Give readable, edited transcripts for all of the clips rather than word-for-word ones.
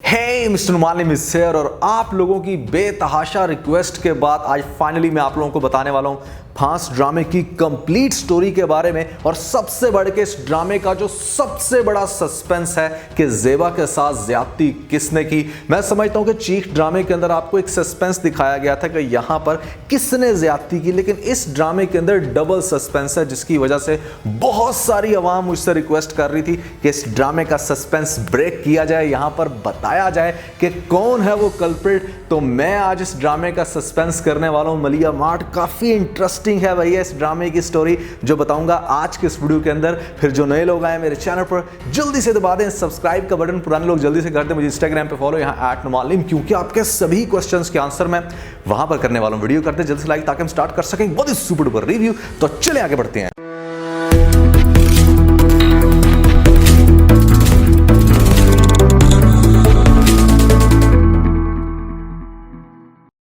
Hey mister मालिम is here और आप लोगों की बेतहाशा रिक्वेस्ट के बाद आज फाइनली मैं आप लोगों को बताने वाला हूं फांस ड्रामे की कंप्लीट स्टोरी के बारे में। और सबसे बढ़ के इस ड्रामे का जो सबसे बड़ा सस्पेंस है कि ज़ेबा के साथ ज्यादती किसने की। मैं समझता हूं कि चीख ड्रामे के अंदर आपको एक सस्पेंस दिखाया गया था कि यहां पर किसने ज्यादती की, लेकिन इस ड्रामे के अंदर डबल सस्पेंस है, जिसकी वजह से बहुत सारी आवाम मुझसे रिक्वेस्ट कर रही थी कि इस ड्रामे का सस्पेंस ब्रेक किया जाए, यहां पर बताया जाए कि कौन है वो कल्प्रिट। तो मैं आज इस ड्रामे का सस्पेंस करने वाला हूं। मलिया मार्ट काफी इंटरेस्टिंग है भैया इस ड्रामे की स्टोरी जो बताऊंगा आज के इस वीडियो के अंदर। फिर जो नए लोग आए मेरे चैनल पर जल्दी से दबा दें सब्सक्राइब का बटन, पुराने लोग जल्दी से कर दें मुझे इंस्टाग्राम पे फॉलो यहाँ @नुमालिम, क्योंकि आपके सभी क्वेश्चंस के आंसर मैं वहां पर करने वाला हूं। वीडियो करते जल्दी से लाइक ताकि हम स्टार्ट कर सकें बहुत ही सुपर डुपर रिव्यू। तो चले आगे बढ़ते हैं।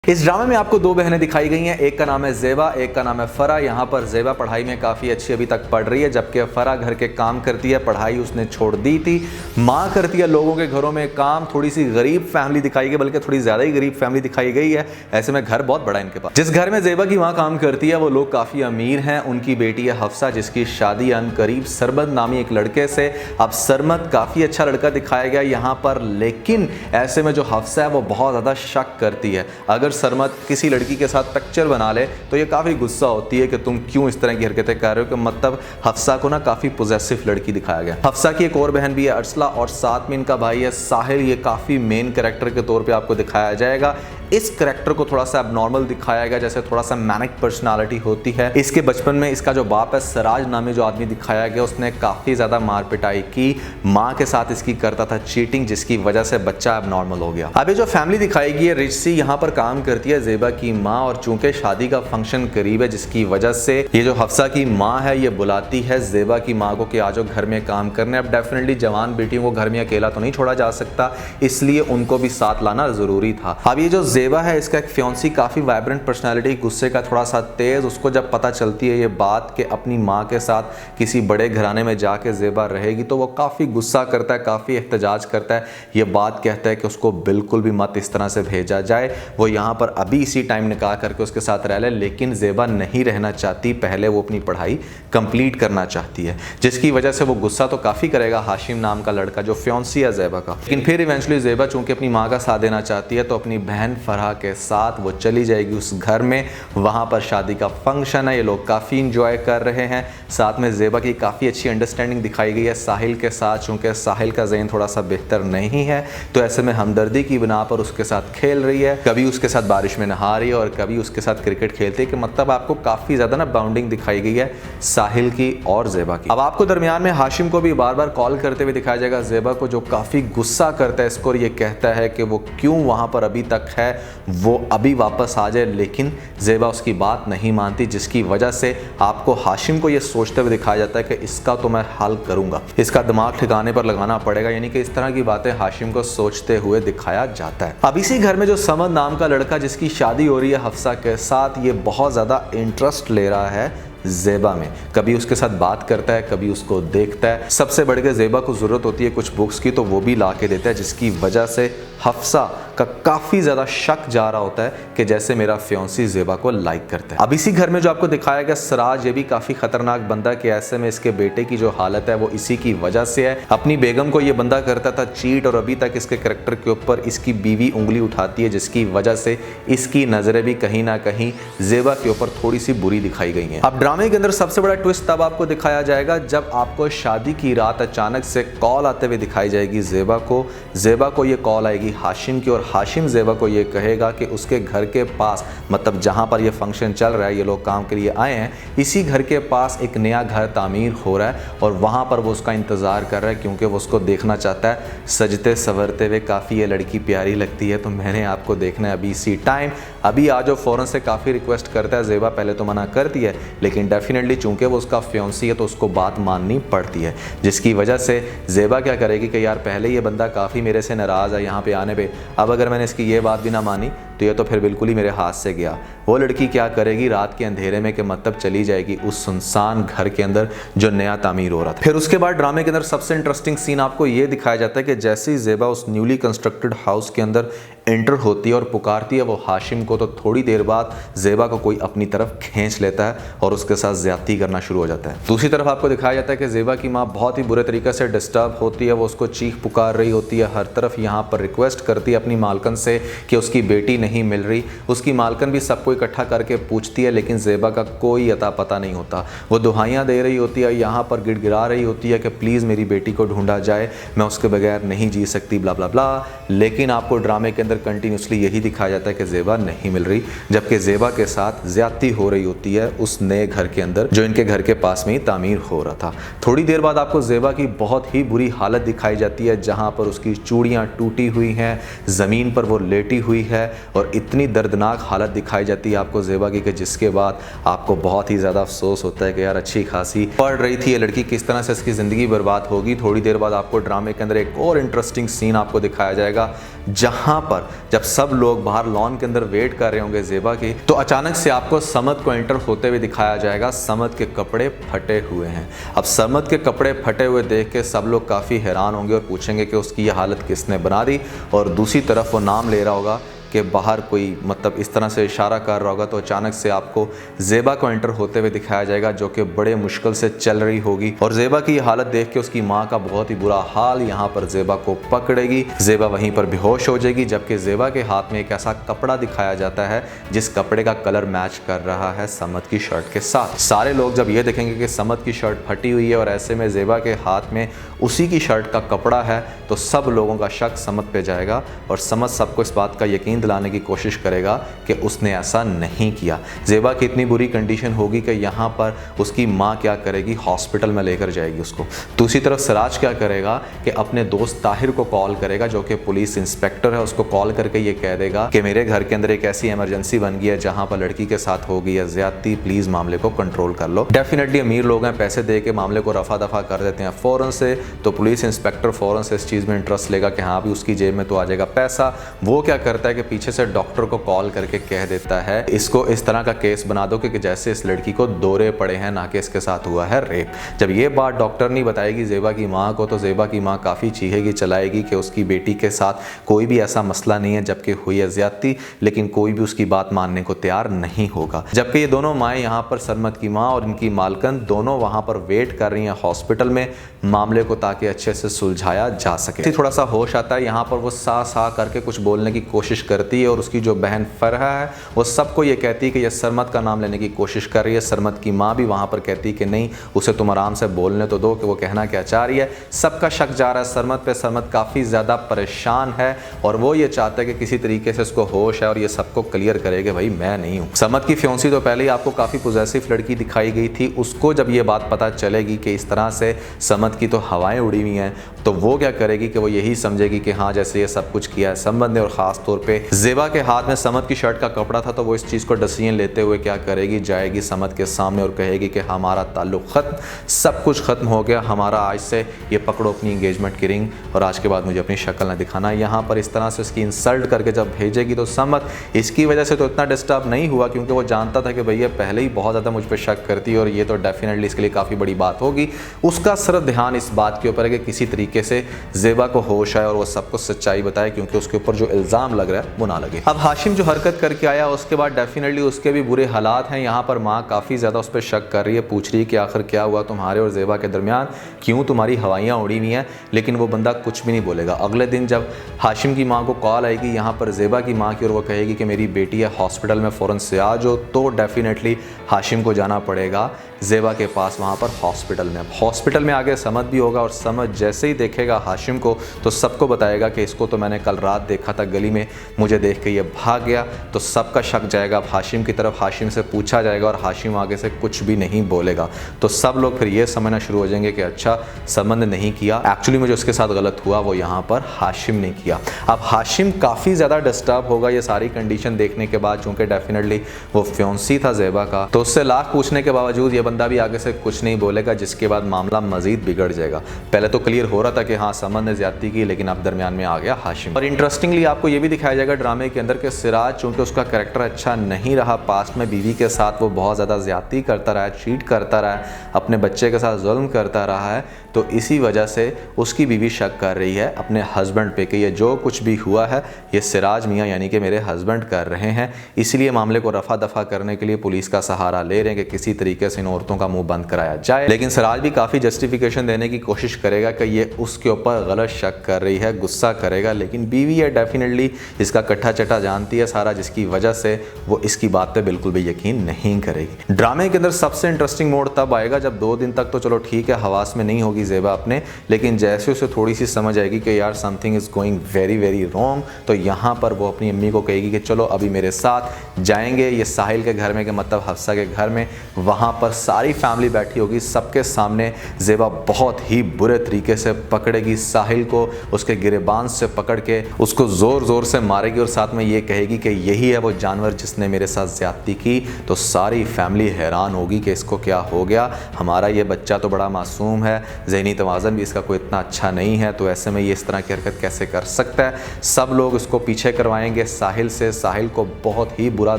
इस ड्रामे में आपको दो बहनें दिखाई गई हैं, एक का नाम है ज़ेबा, एक का नाम है फरा। यहाँ पर ज़ेबा पढ़ाई में काफ़ी अच्छी अभी तक पढ़ रही है, जबकि फरा घर के काम करती है, पढ़ाई उसने छोड़ दी थी। माँ करती है लोगों के घरों में काम। थोड़ी सी गरीब फैमिली दिखाई गई, बल्कि थोड़ी ज़्यादा ही गरीब फैमिली दिखाई गई है। ऐसे में घर बहुत बड़ा है इनके पास। जिस घर में ज़ेबा की माँ काम करती है वो लोग काफ़ी अमीर हैं। उनकी बेटी है हफ्सा, जिसकी शादी अनकरीब सरमद नामी एक लड़के से। अब सरमद काफ़ी अच्छा लड़का दिखाया गया यहाँ पर, लेकिन ऐसे में जो हफ्सा है वो बहुत ज़्यादा शक करती है। अगर सरमद किसी लड़की के साथ पिक्चर बना ले तो ये काफ़ी गुस्सा होती है कि तुम क्यों इस तरह की हरकतें कर रहे हो, कि मतलब हफ्सा को ना काफ़ी पोजेसिव लड़की दिखाया गया। हफ्सा की एक और बहन भी है अर्सला, और साथ में इनका भाई है साहिल। ये काफ़ी मेन कैरेक्टर के तौर पे आपको दिखाया जाएगा। इस कैरेक्टर को थोड़ा सा एबनॉर्मल दिखाया गया, जैसे थोड़ा सा मैनिक पर्सनालिटी होती है। इसके बचपन में इसका जो बाप है सराज नामी जो आदमी दिखाया गया, उसने काफ़ी ज़्यादा मार पिटाई की, माँ के साथ इसकी करता था चीटिंग, जिसकी वजह से बच्चा एबनॉर्मल हो गया। अब ये जो फैमिली दिखाई गई है, रिचसी यहाँ पर काम करती है ज़ेबा की माँ, और चूंकि शादी का फंक्शन करीब है, जिसकी वजह से ये जो हफ्सा की माँ है ये बुलाती है ज़ेबा की माँ को कि आ जाओ घर में काम करने। अब डेफिनेटली जवान बेटियों को घर में अकेला तो नहीं छोड़ा जा सकता, इसलिए उनको भी साथ लाना ज़रूरी था। अब ये जो ज़ेबा है इसका एक फियांसी काफ़ी वाइब्रेंट पर्सनालिटी, गुस्से का थोड़ा सा तेज़। उसको जब पता चलती है ये बात कि अपनी माँ के साथ किसी बड़े घराने में जाके ज़ेबा रहेगी, तो वो काफ़ी गुस्सा करता है, काफ़ी एहतजाज करता है। ये बात कहता है कि उसको बिल्कुल भी मत इस तरह से भेजा जाए, वो यहाँ पर अभी इसी टाइम निकाह करके उसके साथ रह ले। लेकिन ज़ेबा नहीं रहना चाहती, पहले वो अपनी पढ़ाई कंप्लीट करना चाहती है, जिसकी वजह से वो गुस्सा तो काफ़ी करेगा हाशिम नाम का लड़का जो फियांसी है ज़ेबा का। लेकिन फिर इवेंचुअली ज़ेबा चूंकि अपनी माँ का साथ देना चाहती है, तो अपनी बहन फरहा के साथ वो चली जाएगी उस घर में। वहाँ पर शादी का फंक्शन है, ये लोग काफ़ी इंजॉय कर रहे हैं। साथ में ज़ेबा की काफ़ी अच्छी अंडरस्टैंडिंग दिखाई गई है साहिल के साथ, चूँकि साहिल का ज़हन थोड़ा सा बेहतर नहीं है, तो ऐसे में हमदर्दी की बिना पर उसके साथ खेल रही है। कभी उसके साथ बारिश में नहा रही है और कभी उसके साथ क्रिकेट खेलती है, कि मतलब आपको काफ़ी ज़्यादा ना बाउंडिंग दिखाई गई है साहिल की और ज़ेबा की। अब आपको दरमियान में हाशिम को भी बार बार कॉल करते हुए दिखाया जाएगा ज़ेबा को, जो काफ़ी गुस्सा करता है इसको और ये कहता है कि वो क्यों वहाँ पर अभी तक है, वो अभी वापस आ जाए। लेकिन ज़ेबा उसकी बात नहीं मानती, जिसकी वजह से आपको हाशिम को ये सोचते हुए दिखाया जाता है कि इसका तो मैं हल करूंगा, इसका दिमाग ठिकाने पर लगाना पड़ेगा। यानी कि इस तरह की बातें हाशिम को सोचते हुए दिखाया जाता है। अब इसी घर में जो समद नाम का लड़का जिसकी शादी हो रही है हफ्सा के साथ, ये बहुत ज़्यादा इंटरेस्ट ले रहा है ज़ेबा में। कभी उसके साथ बात करता है, कभी उसको देखता है। सबसे बढ़ के ज़ेबा को ज़रूरत होती है कुछ बुक्स की, तो वो भी ला के देता है, जिसकी वजह से हफ्सा का काफ़ी ज़्यादा शक जा रहा होता है कि जैसे मेरा फियांसी ज़ेबा को लाइक करता है। अब इसी घर में जो आपको दिखाया गया सराज, ये भी काफ़ी खतरनाक बंदा, कि ऐसे में इसके बेटे की जो हालत है वो इसी की वजह से है। अपनी बेगम को ये बंदा करता था चीट, और अभी तक इसके कैरेक्टर के ऊपर इसकी बीवी उंगली उठाती है, जिसकी वजह से इसकी नज़रें भी कहीं ना कहीं ज़ेबा के ऊपर थोड़ी सी बुरी दिखाई गई हैं। अब ड्रामे के अंदर सबसे बड़ा ट्विस्ट तब आपको दिखाया जाएगा जब आपको शादी की रात अचानक से कॉल आते हुए दिखाई जाएगी ज़ेबा को ये कॉल आएगी हाशिम की, और हाशिम ज़ेबा को ये कहेगा कि उसके घर के पास, मतलब जहाँ पर ये फंक्शन चल रहा है, ये लोग काम के लिए आए हैं, इसी घर के पास एक नया घर तामीर हो रहा है, और वहाँ पर वो उसका इंतज़ार कर रहा है, क्योंकि वो उसको देखना चाहता है सजते संवरते हुए। काफ़ी ये लड़की प्यारी लगती है, तो मैंने आपको देखना है अभी इसी टाइम, अभी आ जाओ फ़ौरन से काफ़ी रिक्वेस्ट करता है ज़ेबा। पहले तो मना करती है, लेकिन डेफिनेटली चूंकि वो उसका फियांसी है तो उसको बात माननी पड़ती है, जिसकी वजह से ज़ेबा क्या करेगी कि यार पहले ये बंदा काफ़ी मेरे से नाराज़ है यहाँ पे आने पे, अब अगर मैंने इसकी ये बात भी ना मानी तो ये तो फिर बिल्कुल ही मेरे हाथ से गया। वो लड़की क्या करेगी, रात के अंधेरे में, के मतलब चली जाएगी उस सुनसान घर के अंदर जो नया तामीर हो रहा था। फिर उसके बाद ड्रामे के अंदर सबसे इंटरेस्टिंग सीन आपको ये दिखाया जाता है कि जैसे ही ज़ेबा उस न्यूली कंस्ट्रक्टेड हाउस के अंदर एंटर होती है और पुकारती है वो हाशिम को, तो थोड़ी देर बाद ज़ेबा को कोई अपनी तरफ खींच लेता है और उसके साथ ज़्यादती करना शुरू हो जाता है। दूसरी तरफ आपको दिखाया जाता है कि ज़ेबा की माँ बहुत ही बुरे तरीके से डिस्टर्ब होती है, वो उसको चीख पुकार रही होती है, हर तरफ यहाँ पर रिक्वेस्ट करती है अपनी मालकन से कि उसकी बेटी नहीं मिल रही। उसकी मालकन भी सबको इकट्ठा करके पूछती है, लेकिन ज़ेबा का कोई अता पता नहीं होता। वो दुहाइयाँ दे रही होती है, यहाँ पर गिड़गिड़ा रही होती है कि प्लीज़ मेरी बेटी को ढूंढा जाए, मैं उसके बगैर नहीं जी सकती, ब्ला ब्ला ब्ला। लेकिन आपको ड्रामे के अंदर कंटिन्यूसली यही दिखाया जाता है कि ज़ेबा नहीं मिल रही, जबकि ज़ेबा के साथ ज्यादती हो रही होती है उस नए घर के अंदर जो इनके घर के पास में ही तामीर हो रहा था। थोड़ी देर बाद आपको ज़ेबा की बहुत ही बुरी हालत दिखाई जाती है, जहां पर उसकी चूड़ियां टूटी हुई हैं, ज़मीन पर वो लेटी हुई है और इतनी दर्दनाक हालत दिखाई जाती है आपको ज़ेबा की कि जिसके बाद आपको बहुत ही ज़्यादा अफसोस होता है कि यार अच्छी खासी पढ़ रही थी ये लड़की, किस तरह से इसकी ज़िंदगी बर्बाद होगी। थोड़ी देर बाद आपको ड्रामे के अंदर एक और इंटरेस्टिंग सीन आपको दिखाया जाएगा, जहां पर जब सब लोग बाहर लॉन के अंदर वेट कर रहे होंगे ज़ेबा की, तो अचानक से आपको समद को एंटर होते हुए दिखाया जाएगा। समद के कपड़े फटे हुए हैं। अब समद के कपड़े फटे हुए देख के सब लोग काफ़ी हैरान होंगे और पूछेंगे कि उसकी ये हालत किसने बना दी, और दूसरी तरफ वो नाम ले रहा होगा कि बाहर कोई मतलब इस तरह से इशारा कर रहा होगा, तो अचानक से आपको ज़ेबा को एंटर होते हुए दिखाया जाएगा जो कि बड़े मुश्किल से चल रही होगी। और ज़ेबा की हालत देख के उसकी माँ का बहुत ही बुरा हाल, यहाँ पर ज़ेबा को पकड़ेगी, ज़ेबा वहीं पर बेहोश हो जाएगी, जबकि ज़ेबा के हाथ में एक ऐसा कपड़ा दिखाया जाता है जिस कपड़े का कलर मैच कर रहा है समद की शर्ट के साथ। सारे लोग जब ये देखेंगे कि समद की शर्ट फटी हुई है और ऐसे में ज़ेबा के हाथ में उसी की शर्ट का कपड़ा है, तो सब लोगों का शक समद पे जाएगा और समद सबको इस बात का यकीन दिलाने की कोशिश करेगा कि उसने ऐसा नहीं किया। ज़ेबा की इतनी बुरी कंडीशन होगी कि यहाँ पर उसकी माँ क्या करेगी, हॉस्पिटल में लेकर जाएगी उसको। दूसरी तरफ सिराज क्या करेगा कि अपने दोस्त ताहिर को कॉल करेगा जो कि पुलिस इंस्पेक्टर है, उसको कॉल करके ये कह देगा कि मेरे घर के अंदर एक ऐसी इमरजेंसी बन गई है जहाँ पर लड़की के साथ हो गई है ज्यादती, प्लीज़ मामले को कंट्रोल कर लो। डेफिनेटली अमीर लोग हैं, पैसे दे के मामले को रफा दफा कर देते हैं फ़ौरन से, तो पुलिस इंस्पेक्टर फ़ौरन से इस चीज़ में इंटरेस्ट लेगा कि हाँ भी उसकी जेब में तो आ जाएगा पैसा। वो क्या करता है कि पीछे से डॉक्टर को कॉल करके कह देता है इसको इस तरह का केस बना दो कि जैसे इस लड़की को दौरे पड़े हैं, ना कि इसके साथ हुआ है रेप। जब ये बात डॉक्टर नहीं बताएगी ज़ेबा की माँ को, तो ज़ेबा की माँ काफ़ी चीखेगी चलाएगी कि उसकी बेटी के साथ कोई भी ऐसा मसला नहीं है जबकि हुई है ज़्यादती, लेकिन कोई भी उसकी बात मानने को तैयार नहीं होगा। जबकि ये दोनों माएँ यहाँ पर सरमद की माँ और इनकी मालकन दोनों वहाँ पर वेट कर रही हैं हॉस्पिटल में मामले को, ताकि अच्छे से सुलझाया जा सके। थोड़ा सा होश आता है, यहाँ पर वो सा सा करके कुछ बोलने की कोशिश करती है और उसकी जो बहन फरहा है वो सबको ये कहती है कि ये सरमद का नाम लेने की कोशिश कर रही है। सरमद की माँ भी वहाँ पर कहती है कि नहीं, उसे तुम आराम से बोलने तो दो कि वो कहना क्या चाह रही है। सबका शक जा रहा है सरमद पे। सरमद काफ़ी ज़्यादा परेशान है और वो ये चाहता है कि किसी तरीके से उसको होश है और ये सबको क्लियर करे कि भाई मैं नहीं हूँ। सरमद की फ्योंसी तो पहले ही आपको काफ़ी पॉजेसिव लड़की दिखाई गई थी, उसको जब ये बात पता चलेगी कि इस तरह से सरमद की तो हवाएं उड़ी हुई हैं, तो वो क्या करेगी कि वो यही समझेगी कि हाँ जैसे ये सब कुछ किया है समद ने, और ख़ास तौर पे ज़ेबा के हाथ में समद की शर्ट का कपड़ा था, तो वो इस चीज़ को डिसीजन लेते हुए क्या करेगी, जाएगी समद के सामने और कहेगी कि हमारा ताल्लुक़ ख़त्म, सब कुछ ख़त्म हो गया हमारा, आज से ये पकड़ो अपनी इंगेजमेंट की रिंग और आज के बाद मुझे अपनी शक्ल ना दिखाना। यहाँ पर इस तरह से उसकी इंसल्ट करके जब भेजेगी, तो समद इसकी वजह से तो इतना डिस्टर्ब नहीं हुआ क्योंकि वो जानता था कि भैया पहले ही बहुत ज़्यादा मुझ पर शक करती है और ये तो डेफिनेटली इसके लिए काफ़ी बड़ी बात होगी। उसका सिर्फ ध्यान इस बात के ऊपर है कि किसी तरीके से ज़ेबा को होश आए और वो सबको सच्चाई बताए, क्योंकि उसके ऊपर जो इल्ज़ाम लग रहा है वो ना लगे। अब हाशिम जो हरकत करके आया उसके बाद डेफिनेटली उसके भी बुरे हालात हैं। यहाँ पर माँ काफ़ी ज़्यादा उस पर शक कर रही है, पूछ रही है कि आखिर क्या हुआ तुम्हारे और ज़ेबा के दरमियान, क्यों तुम्हारी हवाइयाँ उड़ी हुई हैं, लेकिन वो बंदा कुछ भी नहीं बोलेगा। अगले दिन जब हाशिम की माँ को कॉल आएगी यहाँ पर ज़ेबा की माँ की और वो कहेगी कि मेरी बेटी है हॉस्पिटल में, फ़ौरन से आ जाओ, तो डेफिनेटली हाशिम को जाना पड़ेगा ज़ेबा के पास वहाँ पर हॉस्पिटल में। अब हॉस्पिटल में आगे समद भी होगा और समद जैसे ही देखेगा हाशिम को तो सबको बताएगा कि इसको तो मैंने कल रात देखा था गली में, मुझे देख के ये भाग गया। तो सबका शक जाएगा अब हाशिम की तरफ, हाशिम से पूछा जाएगा और हाशिम आगे से कुछ भी नहीं बोलेगा। तो सब लोग फिर ये समझना शुरू हो जाएंगे कि अच्छा समद ने नहीं किया, एक्चुअली मुझे उसके साथ गलत हुआ, वो यहाँ पर हाशिम ने किया। अब हाशिम काफ़ी ज़्यादा डिस्टर्ब होगा ये सारी कंडीशन देखने के बाद, चूँकि डेफिनेटली वो फ्योंसी था ज़ेबा का, तो उससे लाख पूछने के बावजूद ये बंदा भी आगे से कुछ नहीं बोलेगा, जिसके बाद मामला मजीद बिगड़ जाएगा। पहले तो क्लियर हो रहा था कि हाँ समद ने ज्यादती की, लेकिन अब दरमियान में आ गया हाशिम। और इंटरेस्टिंगली आपको ये भी दिखाया जाएगा ड्रामे के अंदर कि सिराज चूँकि उसका कैरेक्टर अच्छा नहीं रहा, पास्ट में बीवी के साथ वो बहुत ज़्यादा ज़्यादती करता रहा है, चीट करता रहा है, अपने बच्चे के साथ जुल्म करता रहा है, तो इसी वजह से उसकी बीवी शक कर रही है अपने हस्बैंड पे कि ये जो कुछ भी हुआ है ये सिराज मियाँ यानी कि मेरे हस्बैंड कर रहे हैं। इसलिए मामले को रफा दफा करने के लिए पुलिस का सहारा ले रहे हैं कि किसी तरीके से इन औरतों का मुंह बंद कराया जाए। लेकिन सिराज भी काफ़ी जस्टिफिकेशन देने की कोशिश करेगा कि ये उसके ऊपर गलत शक कर रही है, गुस्सा करेगा, लेकिन बीवी है डेफिनेटली इसका कट्ठा चट्टा जानती है सारा, जिसकी वजह से वो इसकी बात पे बिल्कुल भी यकीन नहीं करेगी। ड्रामे के अंदर सबसे इंटरेस्टिंग मोड़ तब आएगा जब 2 दिन तक तो चलो ठीक है हवास में नहीं होगी ज़ेबा अपने, लेकिन जैसे उसे थोड़ी सी समझ आएगी कि यार something is going very very wrong, तो यहाँ पर वो अपनी अम्मी को कहेगी कि चलो अभी मेरे साथ जाएंगे ये साहिल के घर में, कि मतलब हफ्सा के घर में। वहाँ पर सारी फैमिली बैठी होगी, सबके सामने ज़ेबा बहुत ही बुरे तरीके से पकड़ेगी साहिल को, उसके गिरेबान से पकड़ के उसको ज़ोर ज़ोर से मारेगी और साथ में ये कहेगी कि यही है वो जानवर जिसने मेरे साथ ज़्यादती की। तो सारी फैमिली हैरान होगी कि इसको क्या हो गया, हमारा ये बच्चा तो बड़ा मासूम है, ज़हनी तवाज़न भी इसका कोई इतना अच्छा नहीं है, तो ऐसे में ये इस तरह की हरकत कैसे कर सकता है। सब लोग इसको पीछे करवाएंगे साहिल से, साहिल को बहुत ही बुरा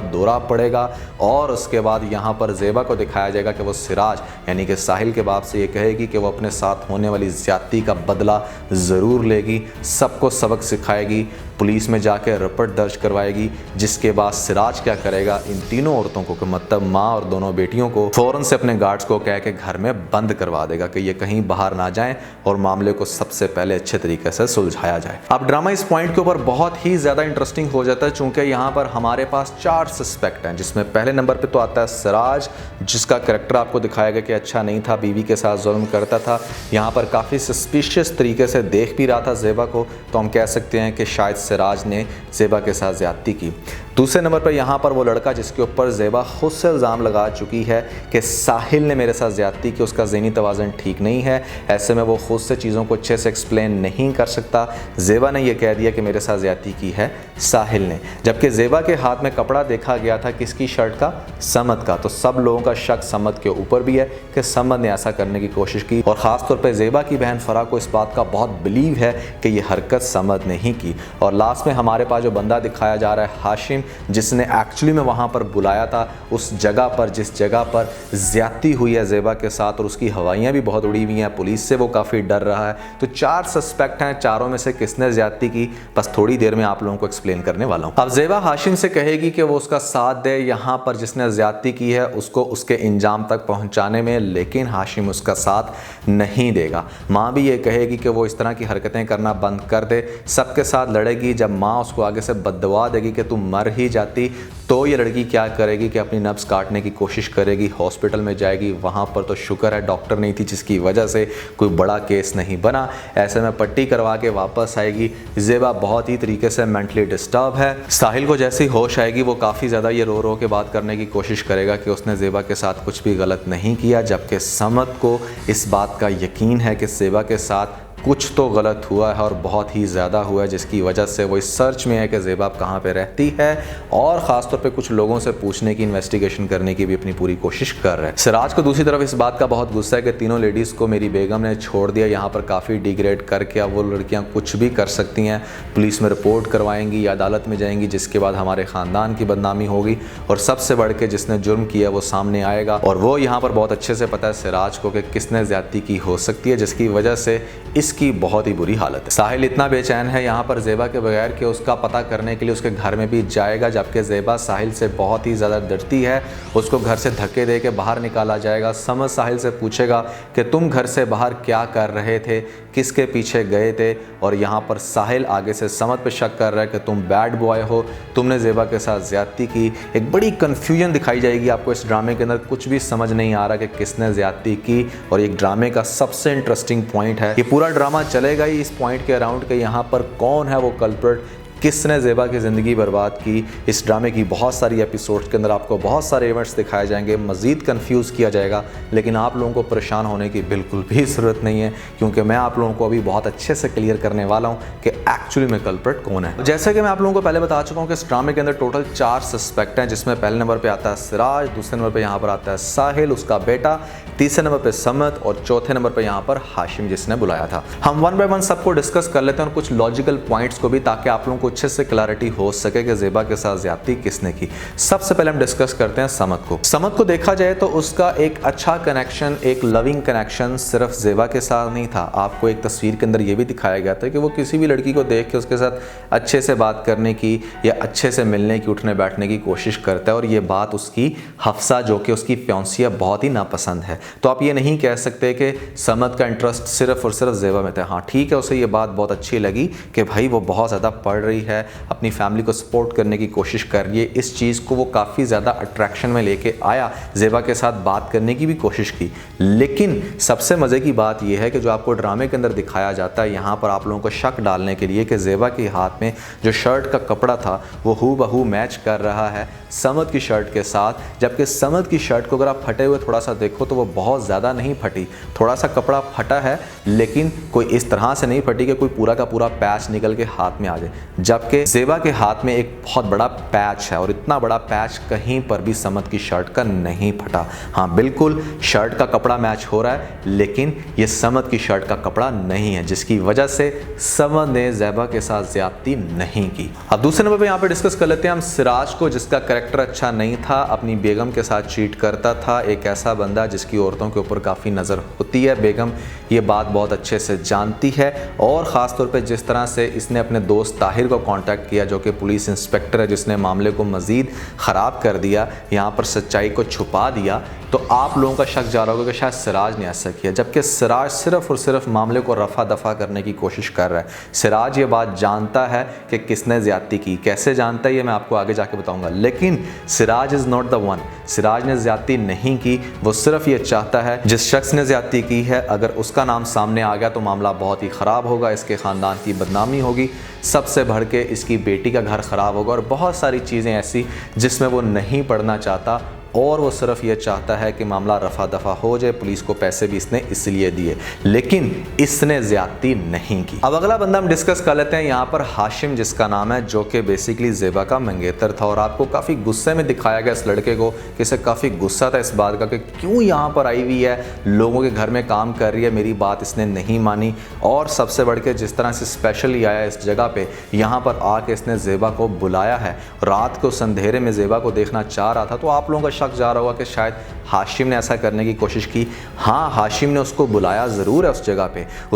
दौरा पड़ेगा और उसके बाद यहाँ पर ज़ेबा को दिखाया जाएगा कि वो सिराज यानी कि साहिल के बाप से ये कहेगी कि वो अपने साथ होने वाली ज़्यादती का बदला ज़रूर लेगी, सबको सबक सिखाएगी, पुलिस में जाकर रिपोर्ट दर्ज करवाएगी। जिसके बाद सिराज क्या करेगा, इन तीनों औरतों को मतलब माँ और दोनों बेटियों को फ़ौरन से अपने गार्ड्स को कह के घर में बंद करवा देगा कि ये कहीं बाहर ना जाएं और मामले को सबसे पहले अच्छे तरीके से सुलझाया जाए। अब ड्रामा इस पॉइंट के ऊपर बहुत ही ज़्यादा इंटरेस्टिंग हो जाता है चूँकि यहाँ पर हमारे पास 4 सस्पेक्ट हैं, जिसमें पहले नंबर पर तो आता है सिराज, जिसका करेक्टर आपको दिखाया गया कि अच्छा नहीं था, बीवी के साथ जुल्म करता था, यहाँ पर काफ़ी सस्पिशियस तरीके से देख भी रहा था ज़ेबा को, तो हम कह सकते हैं कि शायद सिराज ने ज़ेबा के साथ ज़्यादती की। दूसरे नंबर पर यहाँ पर वो लड़का जिसके ऊपर ज़ेबा खुद से इल्ज़ाम लगा चुकी है कि साहिल ने मेरे साथ ज़्यादती की, उसका ज़हनी तवाज़न ठीक नहीं है, ऐसे में वो खुद से चीज़ों को अच्छे से एक्सप्लेन नहीं कर सकता। ज़ेबा ने यह कह दिया कि मेरे साथ ज़्यादती की है साहिल ने, जबकि ज़ेबा के हाथ में कपड़ा देखा गया था किसकी शर्ट का, समद का। तो सब लोगों का शक समद के ऊपर भी है कि समद ने ऐसा करने की कोशिश की और ख़ासतौर पर ज़ेबा की बहन फ़रा को इस बात का बहुत बिलीव है कि ये हरकत समद ने ही की। और लास्ट में हमारे पास जो बंदा दिखाया जा रहा है हाशिम, जिसने एक्चुअली में वहाँ पर बुलाया था उस जगह पर जिस जगह पर ज़्यादती हुई है ज़ेबा के साथ, और उसकी हवाइयाँ भी बहुत उड़ी हुई हैं, पुलिस से वो काफ़ी डर रहा है। तो 4 सस्पेक्ट हैं, चारों में से किसने ज़्यादती की बस थोड़ी देर में आप लोगों को एक्सप्लेन करने वाला हूँ। अब ज़ेबा हाशिम से कहेगी कि वो उसका साथ दे यहाँ पर जिसने ज़्यादती की है उसको उसके इंजाम तक पहुँचाने में, लेकिन हाशिम उसका साथ नहीं देगा। माँ भी ये कहेगी कि वो इस तरह की हरकतें करना बंद कर दे, सबके साथ लड़ेगी। जब माँ उसको आगे से बद्दुआ देगी कि तू मर ही जाती, तो ये लड़की क्या करेगी कि अपनी नब्ज़ काटने की कोशिश करेगी, हॉस्पिटल में जाएगी। वहाँ पर तो शुक्र है डॉक्टर नहीं थी, जिसकी वजह से कोई बड़ा केस नहीं बना। ऐसे में पट्टी करवा के वापस आएगी। ज़ेबा बहुत ही तरीके से मेंटली डिस्टर्ब है। साहिल को जैसी होश आएगी वो काफ़ी ज़्यादा ये रो रो के बात करने की कोशिश करेगा कि उसने ज़ेबा के साथ कुछ भी गलत नहीं किया, जबकि समद को इस बात का यकीन है कि ज़ेबा के साथ कुछ तो गलत हुआ है और बहुत ही ज़्यादा हुआ है, जिसकी वजह से वो इस सर्च में है कि ज़ेबा कहाँ पे रहती है और ख़ासतौर पे कुछ लोगों से पूछने की, इन्वेस्टिगेशन करने की भी अपनी पूरी कोशिश कर रहे हैं। सिराज को दूसरी तरफ इस बात का बहुत गुस्सा है कि तीनों लेडीज़ को मेरी बेगम ने छोड़ दिया, यहाँ पर काफ़ी डिग्रेड करके अब वो लड़कियाँ कुछ भी कर सकती हैं, पुलिस में रिपोर्ट करवाएंगी या अदालत में जाएंगी, जिसके बाद हमारे ख़ानदान की बदनामी होगी और सबसे बढ़ के जिसने जुर्म किया वो सामने आएगा। और वो यहाँ पर बहुत अच्छे से पता है सिराज को कि किसने ज़्यादती की हो सकती है, जिसकी वजह से इसकी बहुत ही बुरी हालत है। साहिल इतना बेचैन है यहाँ पर ज़ेबा के बगैर कि उसका पता करने के लिए उसके घर में भी जाएगा, जबकि ज़ेबा साहिल से बहुत ही ज़्यादा डरती है। उसको घर से धक्के दे के बाहर निकाला जाएगा। समझ साहिल से पूछेगा कि तुम घर से बाहर क्या कर रहे थे, किसके पीछे गए थे, और यहाँ पर साहिल आगे से समझ पे शक कर रहा है कि तुम बैड बॉय हो, तुमने ज़ेबा के साथ ज़्यादती की। एक बड़ी कन्फ्यूजन दिखाई जाएगी आपको इस ड्रामे के अंदर, कुछ भी समझ नहीं आ रहा कि किसने ज़्यादती की। और एक ड्रामे का सबसे इंटरेस्टिंग पॉइंट है, ये पूरा ड्रामा चलेगा ही इस पॉइंट के अराउंड के यहाँ पर कौन है वो कल्प्रिट, किसने ज़ेबा की ज़िंदगी बर्बाद की। इस ड्रामे की बहुत सारी एपिसोड्स के अंदर आपको बहुत सारे इवेंट्स दिखाए जाएंगे, मज़ीद कंफ्यूज किया जाएगा, लेकिन आप लोगों को परेशान होने की बिल्कुल भी ज़रूरत नहीं है, क्योंकि मैं आप लोगों को अभी बहुत अच्छे से क्लियर करने वाला हूं कि एक्चुअली में कल्प्रिट कौन है। जैसे कि मैं आप लोगों को पहले बता चुका हूं कि इस ड्रामे के अंदर टोटल 4 सस्पेक्ट हैं, जिसमें पहले नंबर पर आता है सिराज, दूसरे नंबर पर यहाँ पर आता है साहिल उसका बेटा, तीसरे नंबर पर समद और चौथे नंबर पर यहाँ पर हाशिम जिसने बुलाया था। हम वन बाय वन सबको डिस्कस कर लेते हैं और कुछ लॉजिकल पॉइंट्स को भी, ताकि आप लोगों को अच्छे से क्लैरिटी हो सके कि ज़ेबा के साथ ज्यादती किसने की। सबसे पहले हम डिस्कस करते हैं समद को। समद को देखा जाए तो उसका एक अच्छा कनेक्शन, एक लविंग कनेक्शन सिर्फ ज़ेबा के साथ नहीं था। आपको एक तस्वीर के अंदर ये भी दिखाया गया था कि वो किसी भी लड़की को देख के उसके साथ अच्छे से बात करने की या अच्छे से मिलने की, उठने बैठने की कोशिश करता है, और ये बात उसकी हफ्सा जो कि उसकी फियांसी बहुत ही नापसंद है। तो आप ये नहीं कह सकते कि समद का इंटरेस्ट सिर्फ और सिर्फ ज़ेबा में था। हाँ ठीक है, उसे ये बात बहुत अच्छी लगी कि भाई वो बहुत ज़्यादा पढ़ रही है, अपनी फैमिली को सपोर्ट करने की कोशिश कर रही है। इस चीज़ को वो काफ़ी ज़्यादा अट्रैक्शन में लेके आया, ज़ेबा के साथ बात करने की भी कोशिश की। लेकिन सबसे मज़े की बात यह है कि जो आपको ड्रामे के अंदर दिखाया जाता है, यहाँ पर आप लोगों को शक डालने के लिए कि ज़ेबा के हाथ में जो शर्ट का कपड़ा था वो हूबहू मैच कर रहा है समद की शर्ट के साथ। जबकि समद की शर्ट को अगर आप फटे हुए थोड़ा सा देखो तो वो बहुत ज़्यादा नहीं फटी, थोड़ा सा कपड़ा फटा है, लेकिन कोई इस तरह से नहीं फटी कि कोई पूरा का पूरा पैच निकल के हाथ में आ जाए। जबकि ज़ेबा के हाथ में एक बहुत बड़ा पैच है और इतना बड़ा पैच कहीं पर भी समद की शर्ट का नहीं फटा। हाँ बिल्कुल, शर्ट का कपड़ा मैच हो रहा है, लेकिन ये समद की शर्ट का कपड़ा नहीं है, जिसकी वजह से समद ने ज़ेबा के साथ ज्यादती नहीं की। अब दूसरे नंबर पे यहाँ पे डिस्कस कर लेते हैं हम सिराज को, जिसका कैरेक्टर अच्छा नहीं था, अपनी बेगम के साथ चीट करता था। एक ऐसा बंदा जिसकी औरतों के ऊपर काफ़ी नज़र होती है, बेगम ये बात बहुत अच्छे से जानती है। और ख़ास तौर पे जिस तरह से इसने अपने दोस्त ताहिर को कांटेक्ट किया, जो कि पुलिस इंस्पेक्टर है, जिसने मामले को मज़ीद ख़राब कर दिया, यहाँ पर सच्चाई को छुपा दिया, तो आप लोगों का शक जा रहा होगा कि शायद सिराज ने ऐसा किया। जबकि सिराज सिर्फ और सिर्फ मामले को रफा दफा करने की कोशिश कर रहा है। सिराज ये बात जानता है कि किसने ज्यादती की, कैसे जानता है ये मैं आपको आगे जाके बताऊंगा, लेकिन Siraj is not the one. Siraj ने ज्यादती नहीं की, वो सिर्फ ये चाहता है जिस शख्स ने ज्यादती की है अगर उसका नाम सामने आ गया तो मामला बहुत ही ख़राब होगा, इसके ख़ानदान की बदनामी होगी, सबसे बढ़ के इसकी बेटी का घर ख़राब होगा, और बहुत सारी चीज़ें ऐसी जिसमें वो नहीं पढ़ना चाहता, और वो सिर्फ ये चाहता है कि मामला रफा दफा हो जाए। पुलिस को पैसे भी इसने इसलिए दिए, लेकिन इसने ज्यादती नहीं की। अब अगला बंदा हम डिस्कस कर लेते हैं यहाँ पर हाशिम, जिसका नाम है, जो कि बेसिकली ज़ेबा का मंगेतर था। और आपको काफ़ी गुस्से में दिखाया गया इस लड़के को, कि इसे काफ़ी गुस्सा था इस बात का कि क्यों यहाँ पर आई हुई है, लोगों के घर में काम कर रही है, मेरी बात इसने नहीं मानी। और सबसे बढ़ के जिस तरह से स्पेशली आया इस जगह पे, यहाँ पर आके इसने ज़ेबा को बुलाया है, रात को अंधेरे में ज़ेबा को देखना चाह रहा था। तो आप लोगों का जा रहा होगा कि शायद हाशिम ने ऐसा करने की कोशिश की। हाँ, हाशिम ने उसको बुलाया ज़रूर है उस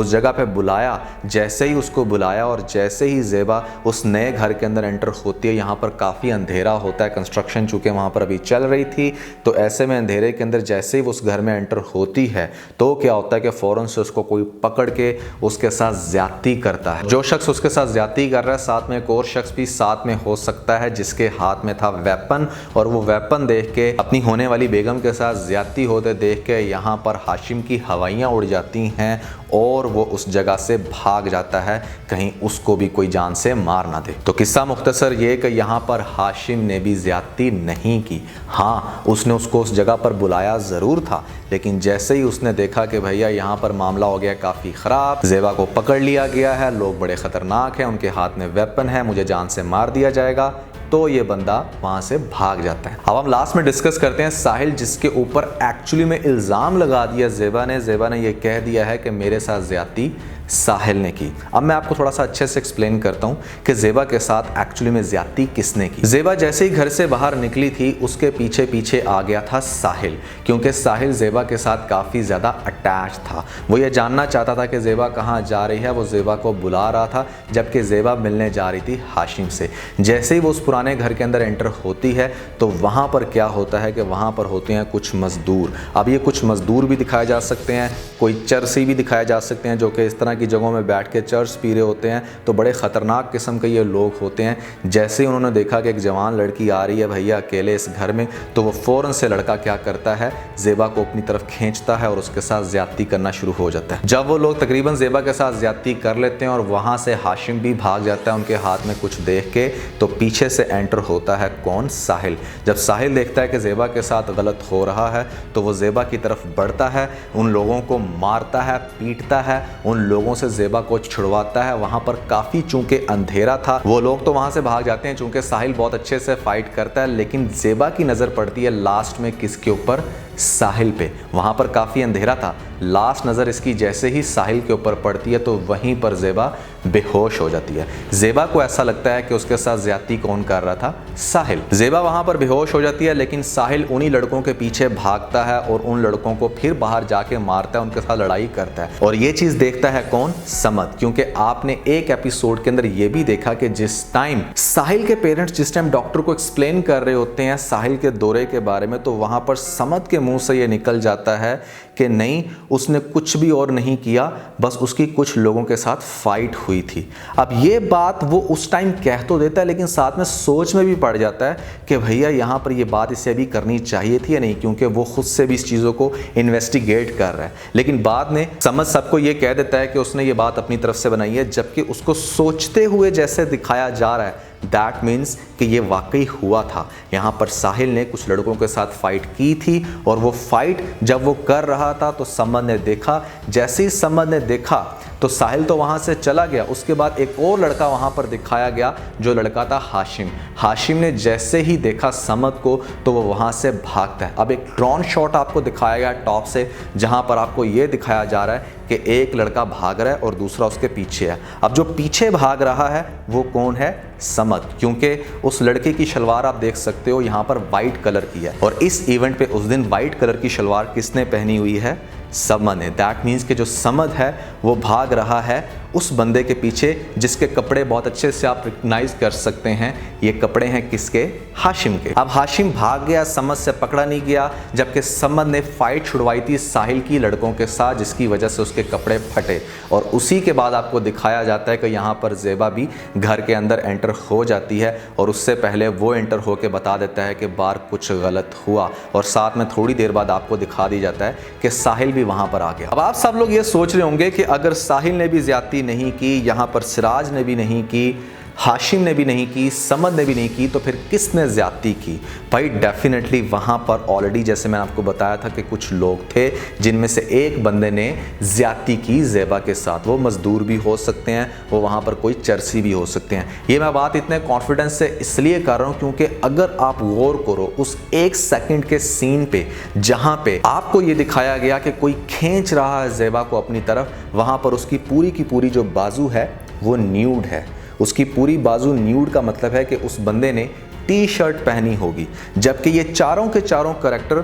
जगह पे बुलाया। जैसे ही उसको बुलाया और जैसे ही ज़ेबा उस नए घर के अंदर एंटर होती है, यहाँ पर काफ़ी अंधेरा होता है, कंस्ट्रक्शन चूँकि वहाँ पर अभी चल रही थी, तो ऐसे में अंधेरे के अंदर जैसे ही वो उस घर में एंटर होती है तो क्या होता है कि फ़ौरन से उसको कोई पकड़ के उसके साथ ज़्यादती करता है। जो शख्स उसके साथ ज़्यादती कर रहा है, साथ में एक और शख्स भी साथ में हो सकता है जिसके हाथ में था वेपन, और वो वेपन देख के अपनी होने वाली बेगम के साथ ज्यादती होते देख के यहाँ पर हाशिम की हवाइयाँ उड़ जाती हैं और वो उस जगह से भाग जाता है, कहीं उसको भी कोई जान से मार ना दे। तो किस्सा मुख्तसर ये कि यहाँ पर हाशिम ने भी ज्यादती नहीं की। हाँ, उसने उसको उस जगह पर बुलाया ज़रूर था, लेकिन जैसे ही उसने देखा कि भैया यहाँ पर मामला हो गया काफ़ी ख़राब, ज़ेबा को पकड़ लिया गया है, लोग बड़े ख़तरनाक हैं, उनके हाथ में वेपन है, मुझे जान से मार दिया जाएगा, तो ये बंदा वहां से भाग जाता है। अब हम लास्ट में डिस्कस करते हैं साहिल, जिसके ऊपर एक्चुअली में इल्ज़ाम लगा दिया ज़ेबा ने ये कह दिया है कि मेरे साथ ज़्यादती साहिल ने की। अब मैं आपको थोड़ा सा अच्छे से एक्सप्लेन करता हूँ कि ज़ेबा के साथ एक्चुअली में ज़्यादती किसने की। ज़ेबा जैसे ही घर से बाहर निकली थी, उसके पीछे पीछे आ गया था साहिल, क्योंकि साहिल ज़ेबा के साथ काफ़ी ज़्यादा अटैच था। वो ये जानना चाहता था कि ज़ेबा कहाँ जा रही है, वो ज़ेबा को बुला रहा था, जबकि ज़ेबा मिलने जा रही थी हाशिम से। जैसे ही वो उस पुराने घर के अंदर एंटर होती है तो वहाँ पर क्या होता है कि वहाँ पर होते हैं कुछ मज़दूर। अब ये कुछ मज़दूर भी दिखाए जा सकते हैं, कोई चरसी भी दिखाए जा सकते हैं, जो कि इस तरह की जगहों में बैठ के चर्च पी रहे होते हैं। तो बड़े ख़तरनाक किस्म के ये लोग होते हैं। जैसे ही उन्होंने देखा कि एक जवान लड़की आ रही है भैया अकेले इस घर में, तो वो फ़ौरन से लड़का क्या करता है, ज़ेबा को अपनी तरफ खींचता है और उसके साथ ज़्यादती करना शुरू हो जाता है। जब वो लोग तकरीबन ज़ेबा के साथ ज़्यादती कर लेते हैं और वहाँ से हाशिम भी भाग जाता है उनके हाथ में कुछ देख के, तो पीछे से एंटर होता है कौन, साहिल। जब साहिल देखता है कि ज़ेबा के साथ गलत हो रहा है तो वो ज़ेबा की तरफ बढ़ता है, उन लोगों को मारता है, पीटता है, उन लोगों से ज़ेबा को छुड़वाता है। वहाँ पर काफ़ी चूंकि अंधेरा था, वो लोग तो वहाँ से भाग जाते हैं चूंकि साहिल बहुत अच्छे से फाइट करता है, लेकिन ज़ेबा की नज़र पड़ती है लास्ट में किसके ऊपर, साहिल पे। वहाँ पर काफ़ी अंधेरा था। लास्ट नज़र इसकी जैसे ही साहिल के ऊपर पड़ती है तो वहीं पर ज़ेबा बेहोश हो जाती है। ज़ेबा को ऐसा लगता है कि उसके साथ ज़्यादती कौन कर रहा था, साहिल। ज़ेबा वहाँ पर बेहोश हो जाती है, लेकिन साहिल उन्हीं लड़कों के पीछे भागता है और उन लड़कों को फिर बाहर जाके मारता है, उनके साथ लड़ाई करता है। और ये चीज़ देखता है कौन, समद। क्योंकि आपने एक एपिसोड के अंदर ये भी देखा कि जिस टाइम साहिल के पेरेंट्स जिस टाइम डॉक्टर को एक्सप्लेन कर रहे होते हैं साहिल के दौरे के बारे में, तो वहाँ पर समद के मुंह से ये निकल जाता है कि नहीं, उसने कुछ भी और नहीं किया, बस उसकी कुछ लोगों के साथ फाइट हुई थी। अब ये बात वो उस टाइम कह तो देता है, लेकिन साथ में सोच में भी पड़ जाता है कि भैया यहाँ पर ये बात इसे अभी करनी चाहिए थी या नहीं, क्योंकि वो खुद से भी इस चीज़ों को इन्वेस्टिगेट कर रहा है। लेकिन बाद में समझ सबको ये कह देता है कि उसने ये बात अपनी तरफ से बनाई है, जबकि उसको सोचते हुए जैसे दिखाया जा रहा है, दैट मीन्स कि ये वाकई हुआ था। यहाँ पर साहिल ने कुछ लड़कों के साथ फाइट की थी, और वो फाइट जब वो कर रहा था तो समद ने देखा। जैसे ही समद ने देखा तो साहिल तो वहाँ से चला गया। उसके बाद एक और लड़का वहाँ पर दिखाया गया, जो लड़का था हाशिम। हाशिम ने जैसे ही देखा समद को तो वो वहाँ से भागता है। अब एक ड्रोन शॉट आपको दिखाया गया टॉप से, जहाँ पर आपको ये दिखाया जा रहा है कि एक लड़का भाग रहा है और दूसरा उसके पीछे है। अब जो पीछे भाग रहा है वो कौन है, समद, क्योंकि उस लड़के की शलवार आप देख सकते हो यहाँ पर वाइट कलर की है, और इस इवेंट पे उस दिन वाइट कलर की शलवार किसने पहनी हुई है, समद ने। दैट मीन्स कि जो समद है वो भाग रहा है उस बंदे के पीछे जिसके कपड़े बहुत अच्छे से आप रिकग्नाइज कर सकते हैं। ये कपड़े हैं किसके, हाशिम के। अब हाशिम भाग गया, समद से पकड़ा नहीं गया, जबकि समद ने फाइट छुड़वाई थी साहिल की लड़कों के साथ, जिसकी वजह से उसके कपड़े फटे। और उसी के बाद आपको दिखाया जाता है कि यहाँ पर ज़ेबा भी घर के अंदर एंटर हो जाती है, और उससे पहले वो एंटर होकर बता देता है कि बाहर कुछ गलत हुआ, और साथ में थोड़ी देर बाद आपको दिखा दी जाता है कि साहिल भी वहाँ पर आ गया। अब आप सब लोग ये सोच रहे होंगे कि अगर साहिल ने भी ज्यादती नहीं की, यहाँ पर सिराज ने भी नहीं की, हाशिम ने भी नहीं की, समद ने भी नहीं की, तो फिर किसने ज्यादती की? भाई डेफिनेटली वहाँ पर ऑलरेडी जैसे मैंने आपको बताया था कि कुछ लोग थे, जिनमें से एक बंदे ने ज्यादती की ज़ेबा के साथ। वो मजदूर भी हो सकते हैं, वो वहाँ पर कोई चरसी भी हो सकते हैं। ये मैं बात इतने कॉन्फिडेंस से इसलिए कर रहा हूँ क्योंकि अगर आप गौर करो उस एक सेकंड के सीन पे, जहाँ पे आपको ये दिखाया गया कि कोई खींच रहा है ज़ेबा को अपनी तरफ, वहाँ पर उसकी पूरी की पूरी जो बाजू है वो न्यूड है। उसकी पूरी बाजू न्यूड का मतलब है कि उस बंदे ने टी शर्ट पहनी होगी, जबकि ये चारों के चारों कैरेक्टर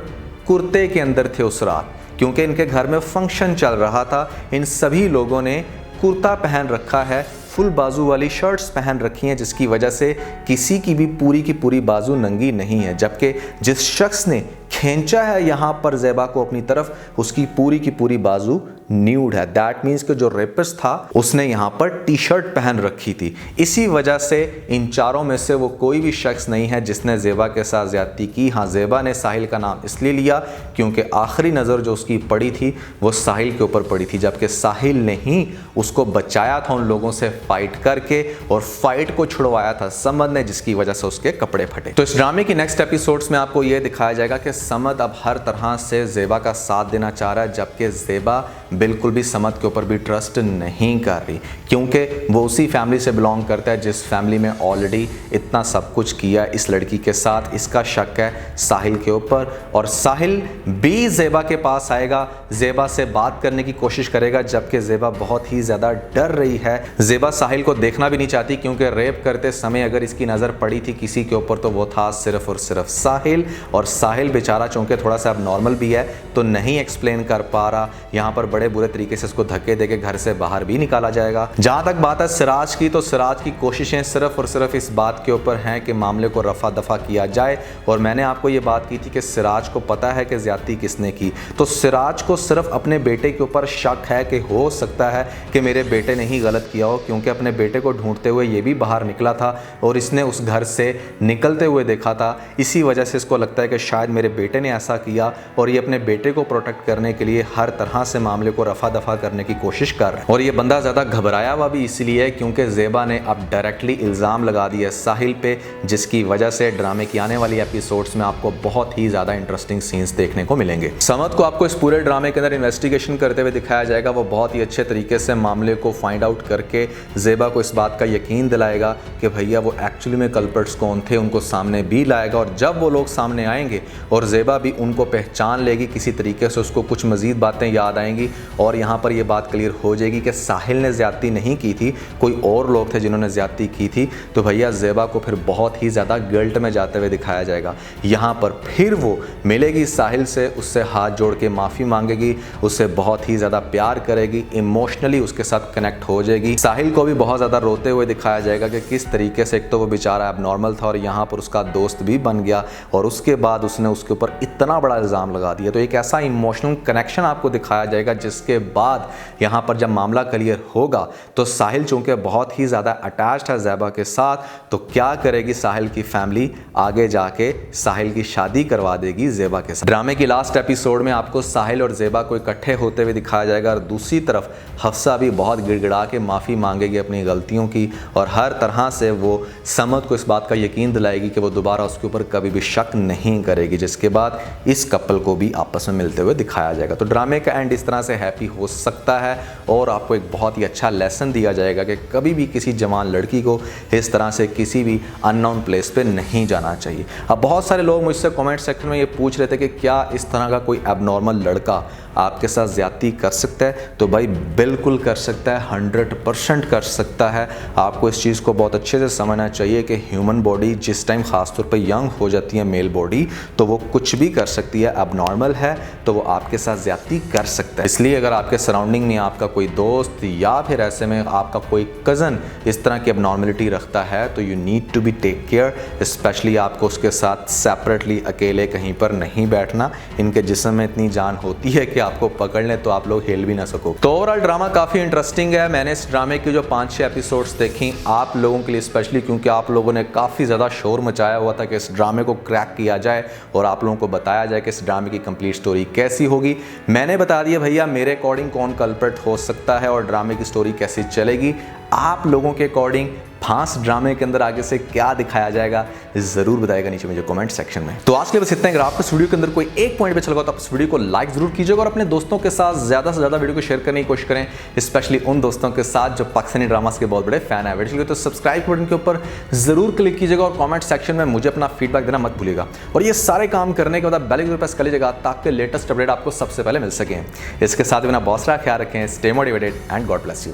कुर्ते के अंदर थे उस रात, क्योंकि इनके घर में फंक्शन चल रहा था। इन सभी लोगों ने कुर्ता पहन रखा है, फुल बाजू वाली शर्ट्स पहन रखी हैं, जिसकी वजह से किसी की भी पूरी की पूरी बाजू नंगी नहीं है। जबकि जिस शख्स ने खींचा है यहाँ पर ज़ेबा को अपनी तरफ, उसकी पूरी की पूरी बाजू न्यूड है। दैट मीन्स कि जो रेपिस्ट था उसने यहाँ पर टी शर्ट पहन रखी थी। इसी वजह से इन चारों में से वो कोई भी शख्स नहीं है जिसने ज़ेबा के साथ ज़्यादती की। हाँ, ज़ेबा ने साहिल का नाम इसलिए लिया क्योंकि आखिरी नज़र जो उसकी पड़ी थी वो साहिल के ऊपर पड़ी थी, जबकि साहिल ने ही उसको बचाया था उन लोगों से फाइट करके, और फाइट को छुड़वाया था समद ने, जिसकी वजह से उसके कपड़े फटे। तो इस ड्रामे की नेक्स्ट एपिसोड्स में आपको ये दिखाया जाएगा कि समद अब हर तरह से ज़ेबा का साथ देना चाह रहा है, जबकि ज़ेबा बिल्कुल भी समद के ऊपर भी ट्रस्ट नहीं कर रही, क्योंकि वो उसी फैमिली से बिलोंग करता है जिस फैमिली में ऑलरेडी इतना सब कुछ किया इस लड़की के साथ। इसका शक है साहिल के ऊपर, और साहिल भी ज़ेबा के पास आएगा, ज़ेबा से बात करने की कोशिश करेगा, जबकि ज़ेबा बहुत ही ज़्यादा डर रही है। ज़ेबा साहिल को देखना भी नहीं चाहती, क्योंकि रेप करते समय अगर इसकी नज़र पड़ी थी किसी के ऊपर तो वो था सिर्फ और सिर्फ साहिल, और साहिल बेचारा चूँकि थोड़ा सा अब नॉर्मल भी है तो नहीं एक्सप्लेन कर पा रहा। यहाँ पर बड़े बुरे तरीके से उसको धक्के देके घर से बाहर भी निकाला जाएगा। जहाँ तक बात है सिराज की, तो सिराज की कोशिशें सिर्फ और सिर्फ इस बात के ऊपर हैं कि मामले को रफा दफा किया जाए, और मैंने आपको ये बात की थी कि सिराज को पता है कि ज्यादती किसने की, तो सिराज को सिर्फ अपने बेटे के ऊपर शक है कि हो सकता है कि मेरे बेटे ने ही गलत किया हो, क्योंकि अपने बेटे को ढूंढते हुए ये भी बाहर निकला था और इसने उस घर से निकलते हुए देखा था। इसी वजह से इसको लगता है कि शायद मेरे बेटे ने ऐसा किया, और ये अपने बेटे को प्रोटेक्ट करने के लिए हर तरह से मामले को रफा दफा करने की कोशिश कर रहे हैं। और ये बंदा ज़्यादा घबराया हुआ भी इसलिए है क्योंकि ज़ेबा ने अब डायरेक्टली इल्ज़ाम लगा दिया साहिल पे, जिसकी वजह से ड्रामे की आने वाली एपिसोड्स में आपको बहुत ही ज़्यादा इंटरेस्टिंग सीन्स देखने को मिलेंगे। समद को आपको इस पूरे ड्रामे के अंदर इन्वेस्टिगेशन करते हुए दिखाया जाएगा। वो बहुत ही अच्छे तरीके से मामले को फाइंड आउट करके ज़ेबा को इस बात का यकीन दिलाएगा कि भैया वो एक्चुअली में कल्प्रिट्स कौन थे, उनको सामने भी लाएगा। और जब वो लोग सामने आएंगे और ज़ेबा भी उनको पहचान लेगी किसी तरीके से, उसको कुछ मज़ीद बातें याद आएंगी और यहाँ पर ये बात क्लियर हो जाएगी कि साहिल ने ज़्यादती नहीं की थी, कोई और लोग थे जिन्होंने ज़्यादती की थी। तो भैया ज़ेबा को फिर बहुत ही ज़्यादा गिल्ट में जाते हुए दिखाया जाएगा। यहाँ पर फिर वो मिलेगी साहिल से, उससे हाथ जोड़ के माफ़ी मांगेगी, उससे बहुत ही ज़्यादा प्यार करेगी, इमोशनली उसके साथ कनेक्ट हो जाएगी। साहिल को भी बहुत ज़्यादा रोते हुए दिखाया जाएगा कि किस तरीके से एक तो वो बेचारा एबनॉर्मल था और यहाँ पर उसका दोस्त भी बन गया और उसके बाद उसने उसके ऊपर इतना बड़ा इल्ज़ाम लगा दिया। तो एक ऐसा इमोशनल कनेक्शन आपको दिखाया जाएगा जिसके बाद यहाँ पर जब मामला क्लियर होगा तो साहिल चूँकि बहुत ही ज़्यादा अटैच्ड है ज़ेबा के साथ, तो क्या करेगी साहिल की फैमिली, आगे जाके साहिल की शादी करवा देगी ज़ेबा के साथ। ड्रामे की लास्ट एपिसोड में आपको साहिल और ज़ेबा को इकट्ठे होते हुए दिखाया जाएगा और दूसरी तरफ हफ्सा भी बहुत गिड़गिड़ा के माफ़ी मांगेगी अपनी गलतियों की और हर तरह से वो समद को इस बात का यकीन दिलाएगी कि वो दोबारा उसके ऊपर कभी भी शक नहीं करेगी, जिसके बाद इस कपल को भी आपस में मिलते हुए दिखाया जाएगा। तो ड्रामे का एंड इस तरह से हैप्पी हो सकता है और आपको एक बहुत ही अच्छा लेसन दिया जाएगा कि कभी भी किसी जवान लड़की को इस तरह से किसी भी अननोन प्लेस पे नहीं जाना चाहिए। अब बहुत सारे लोग मुझसे कमेंट सेक्शन में ये पूछ रहे थे कि क्या इस तरह का कोई एबनॉर्मल लड़का आपके साथ ज़्यादती कर सकता है? तो भाई बिल्कुल कर सकता है, 100% कर सकता है। आपको इस चीज़ को बहुत अच्छे से समझना चाहिए कि ह्यूमन बॉडी जिस टाइम ख़ासतौर पर यंग हो जाती है मेल बॉडी, तो वो कुछ भी कर सकती है। एबनॉर्मल है तो वो आपके साथ ज़्यादती कर सकता है। इसलिए अगर आपके सराउंडिंग में आपका कोई दोस्त या फिर ऐसे में आपका कोई कज़न इस तरह की एबनॉर्मलिटी रखता है तो you need to be take care. Specially आपको उसके साथ सेपरेटली अकेले कहीं पर नहीं बैठना। इनके जिस्म में इतनी जान होती है कि आपको पकड़ लें तो आप लोग हिल भी ना सको। तो ओवरऑल ड्रामा काफ़ी इंटरेस्टिंग है। मैंने इस ड्रामे की जो 5-6 एपिसोड्स देखी आप लोगों के लिए स्पेशली, क्योंकि आप लोगों ने काफ़ी ज़्यादा शोर मचाया हुआ था कि इस ड्रामे को क्रैक किया जाए और आप लोगों को बताया जाए कि इस ड्रामे की कंप्लीट स्टोरी कैसी होगी। मैंने बता दिया भैया मेरे अकॉर्डिंग कौन कल्प्रिट हो सकता है और ड्रामे की स्टोरी कैसी चलेगी। आप लोगों के अकॉर्डिंग फांस ड्रामे के अंदर आगे से क्या दिखाया जाएगा जरूर बताएगा नीचे मुझे कमेंट सेक्शन में। तो आज के लिए बस इतना। अगर आपको इस वीडियो के अंदर कोई एक पॉइंट पे अच्छा लगा तो आप इस वीडियो को लाइक जरूर कीजिएगा और अपने दोस्तों के साथ ज़्यादा से ज़्यादा वीडियो को शेयर करने की कोशिश करें, स्पेशली उन दोस्तों के साथ जो पाकिस्तानी ड्रामास के बहुत बड़े फैन है। वीडियो तो सब्सक्राइब बटन के ऊपर जरूर क्लिक कीजिएगा और कॉमेंट सेक्शन में मुझे अपना फीडबैक देना मत भूलिएगा। और ये सारे काम करने के बाद बेल आइकन प्रेस कर लीजिएगा ताकि लेटेस्ट अपडेट आपको सबसे पहले मिल सके। इसके साथ ही अपना बहुत सारा ख्याल रखें। Stay motivated and God bless you.